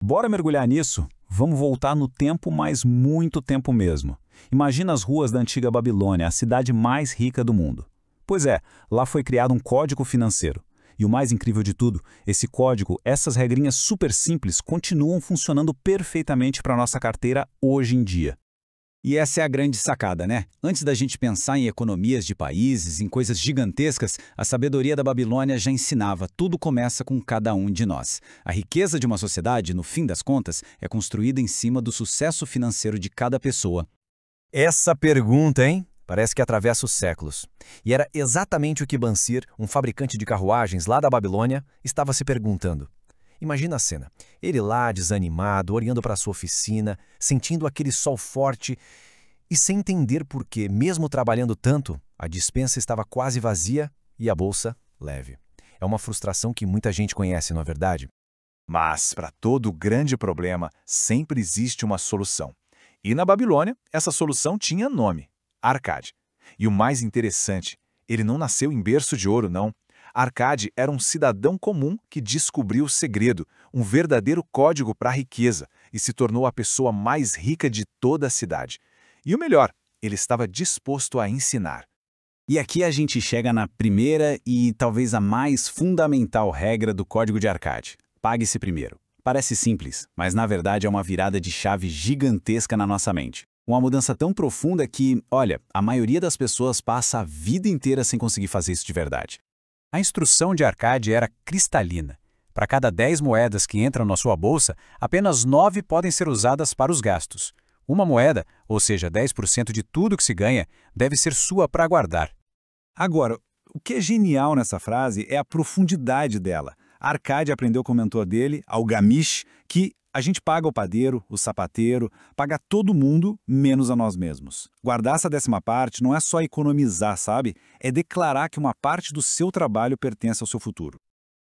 Bora mergulhar nisso? Vamos voltar no tempo, mas muito tempo mesmo. Imagina as ruas da antiga Babilônia, a cidade mais rica do mundo. Pois é, lá foi criado um código financeiro. E o mais incrível de tudo, esse código, essas regrinhas super simples, continuam funcionando perfeitamente para a nossa carteira hoje em dia. E essa é a grande sacada, né? Antes da gente pensar em economias de países, em coisas gigantescas, a sabedoria da Babilônia já ensinava: tudo começa com cada um de nós. A riqueza de uma sociedade, no fim das contas, é construída em cima do sucesso financeiro de cada pessoa. Essa pergunta, hein? Parece que atravessa os séculos. E era exatamente o que Bansir, um fabricante de carruagens lá da Babilônia, estava se perguntando. Imagina a cena. Ele lá, desanimado, olhando para sua oficina, sentindo aquele sol forte e sem entender por que, mesmo trabalhando tanto, a despensa estava quase vazia e a bolsa leve. É uma frustração que muita gente conhece, não é verdade? Mas, para todo grande problema, sempre existe uma solução. E na Babilônia, essa solução tinha nome: Arcade. E o mais interessante, ele não nasceu em berço de ouro, não. Arcade era um cidadão comum que descobriu o segredo, um verdadeiro código para a riqueza, e se tornou a pessoa mais rica de toda a cidade. E o melhor, ele estava disposto a ensinar. E aqui a gente chega na primeira e talvez a mais fundamental regra do código de Arcade: pague-se primeiro. Parece simples, mas na verdade é uma virada de chave gigantesca na nossa mente. Uma mudança tão profunda que, olha, a maioria das pessoas passa a vida inteira sem conseguir fazer isso de verdade. A instrução de Arcade era cristalina. Para cada 10 moedas que entram na sua bolsa, apenas 9 podem ser usadas para os gastos. Uma moeda, ou seja, 10% de tudo que se ganha, deve ser sua para guardar. Agora, o que é genial nessa frase é a profundidade dela. Arcade aprendeu com o mentor dele, Algamish, que a gente paga o padeiro, o sapateiro, paga todo mundo, menos a nós mesmos. Guardar essa 10ª parte não é só economizar, sabe? É declarar que uma parte do seu trabalho pertence ao seu futuro.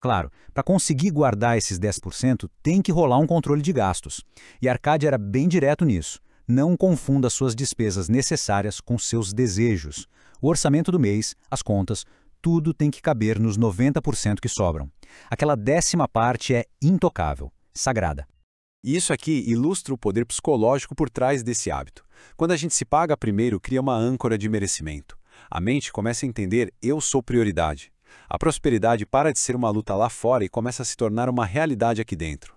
Claro, para conseguir guardar esses 10%, tem que rolar um controle de gastos. E Arcade era bem direto nisso. Não confunda suas despesas necessárias com seus desejos. O orçamento do mês, as contas, tudo tem que caber nos 90% que sobram. Aquela 10ª parte é intocável, sagrada. E isso aqui ilustra o poder psicológico por trás desse hábito. Quando a gente se paga primeiro, cria uma âncora de merecimento. A mente começa a entender: eu sou prioridade. A prosperidade para de ser uma luta lá fora e começa a se tornar uma realidade aqui dentro.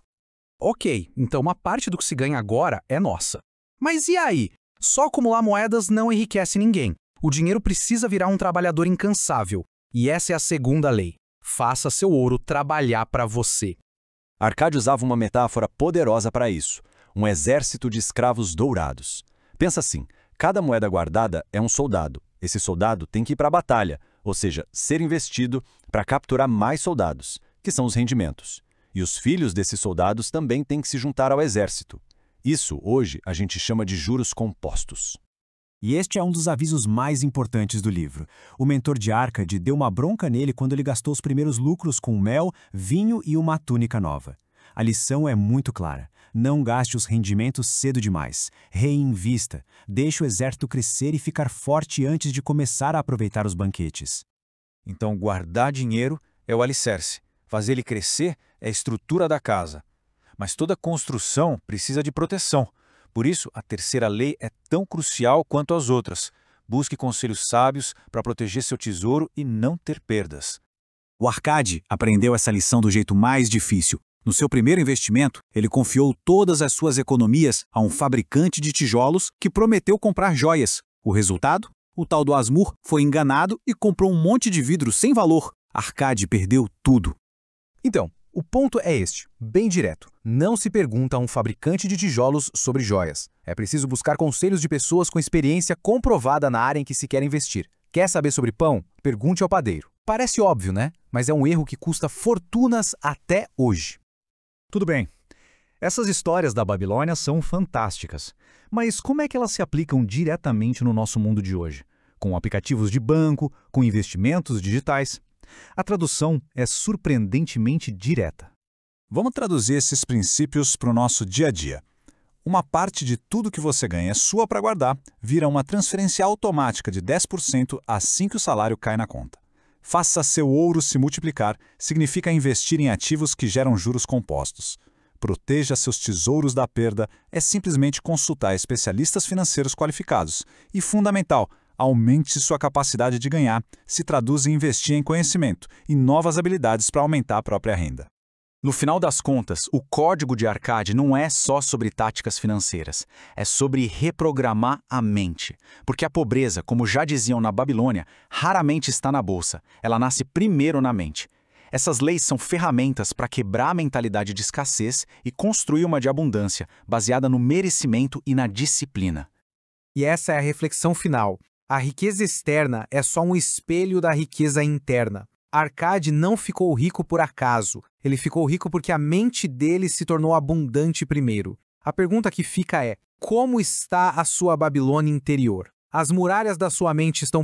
Ok, então uma parte do que se ganha agora é nossa. Mas e aí? Só acumular moedas não enriquece ninguém. O dinheiro precisa virar um trabalhador incansável. E essa é a segunda lei: faça seu ouro trabalhar para você. Arcade usava uma metáfora poderosa para isso: um exército de escravos dourados. Pensa assim: cada moeda guardada é um soldado. Esse soldado tem que ir para a batalha, ou seja, ser investido para capturar mais soldados, que são os rendimentos. E os filhos desses soldados também têm que se juntar ao exército. Isso, hoje, a gente chama de juros compostos. E este é um dos avisos mais importantes do livro. O mentor de Arcade deu uma bronca nele quando ele gastou os primeiros lucros com mel, vinho e uma túnica nova. A lição é muito clara: não gaste os rendimentos cedo demais. Reinvista. Deixe o exército crescer e ficar forte antes de começar a aproveitar os banquetes. Então, guardar dinheiro é o alicerce. Fazer ele crescer é a estrutura da casa. Mas toda construção precisa de proteção. Por isso, a terceira lei é tão crucial quanto as outras. Busque conselhos sábios para proteger seu tesouro e não ter perdas. O Arcade aprendeu essa lição do jeito mais difícil. No seu primeiro investimento, ele confiou todas as suas economias a um fabricante de tijolos que prometeu comprar joias. O resultado? O tal do Asmur foi enganado e comprou um monte de vidro sem valor. Arcade perdeu tudo. Então, o ponto é este, bem direto. Não se pergunta a um fabricante de tijolos sobre joias. É preciso buscar conselhos de pessoas com experiência comprovada na área em que se quer investir. Quer saber sobre pão? Pergunte ao padeiro. Parece óbvio, né? Mas é um erro que custa fortunas até hoje. Tudo bem. Essas histórias da Babilônia são fantásticas. Mas como é que elas se aplicam diretamente no nosso mundo de hoje? Com aplicativos de banco, com investimentos digitais? A tradução é surpreendentemente direta. Vamos traduzir esses princípios para o nosso dia a dia. Uma parte de tudo que você ganha é sua para guardar, vira uma transferência automática de 10% assim que o salário cai na conta. Faça seu ouro se multiplicar significa investir em ativos que geram juros compostos. proteja seus tesouros da perda é simplesmente consultar especialistas financeiros qualificados. E, fundamental, aumente sua capacidade de ganhar, se traduz em investir em conhecimento e novas habilidades para aumentar a própria renda. No final das contas, o Código de Arcade não é só sobre táticas financeiras, é sobre reprogramar a mente. Porque a pobreza, como já diziam na Babilônia, raramente está na bolsa, ela nasce primeiro na mente. Essas leis são ferramentas para quebrar a mentalidade de escassez e construir uma de abundância, baseada no merecimento e na disciplina. E essa é a reflexão final. A riqueza externa é só um espelho da riqueza interna. Arcade não ficou rico por acaso, ele ficou rico porque a mente dele se tornou abundante primeiro. A pergunta que fica é: como está a sua Babilônia interior? As muralhas da sua mente estão